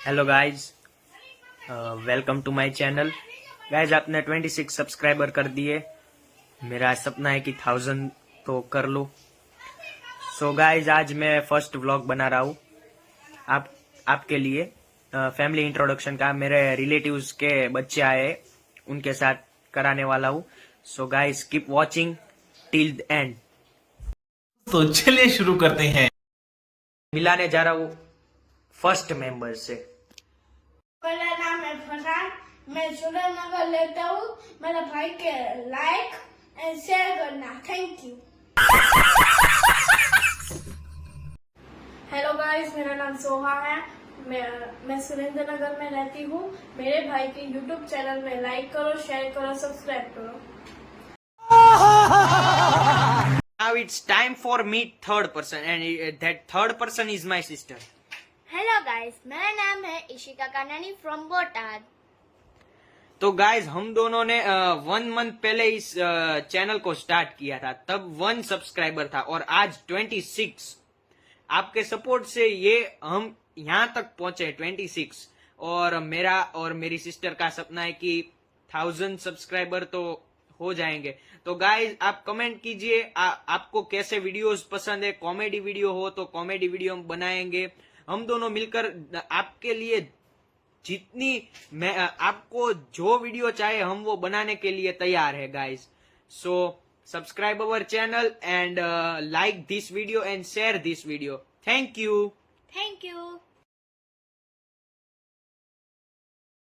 Hello guys, welcome to my channel. Guys आपने 26 subscriber कर दिए। मेरा सपना है कि 1000 तो कर लो। सो गाइज आज मैं फर्स्ट व्लॉग बना रहा हूँ आपके लिए फैमिली इंट्रोडक्शन का। मेरे रिलेटिव्स के बच्चे आए, उनके साथ कराने वाला हूँ। So guys keep watching till the end. तो चलिए शुरू करते हैं। मिलाने जा रहा हूँ फर्स्ट मेंबर से। मेरा नाम है फरहान। मैं सुरेंद्रनगर लेता हूँ। मेरे भाई के लाइक एंड शेयर करना। Thank you. हेलो गाइस, मेरा नाम सोहा है। मैं सुरेंद्रनगर में रहती हूँ। मेरे भाई के यूट्यूब चैनल में लाइक करो, शेयर करो, सब्सक्राइब करो। Now it's time for meet third person, and that third person is my sister. Hello guys, मेरा नाम है इशिका कानानी फ्रॉम बोटाद। तो गाइज हम दोनों ने 1 मंथ पहले इस चैनल को स्टार्ट किया था, तब 1 सब्सक्राइबर था और आज 26। आपके सपोर्ट से ये हम यहाँ तक पहुंचे 26। और मेरा और मेरी सिस्टर का सपना है कि 1000 सब्सक्राइबर तो हो जाएंगे। तो गाइज आप कमेंट कीजिए आपको कैसे वीडियोस पसंद है। कॉमेडी वीडियो हो तो कॉमेडी वीडियो हम बनाएंगे। हम दोनों मिलकर आपके लिए जितनी मैं आपको जो वीडियो चाहे हम वो बनाने के लिए तैयार है guys. So subscribe our channel and like this video and share this video. Thank you. Thank you.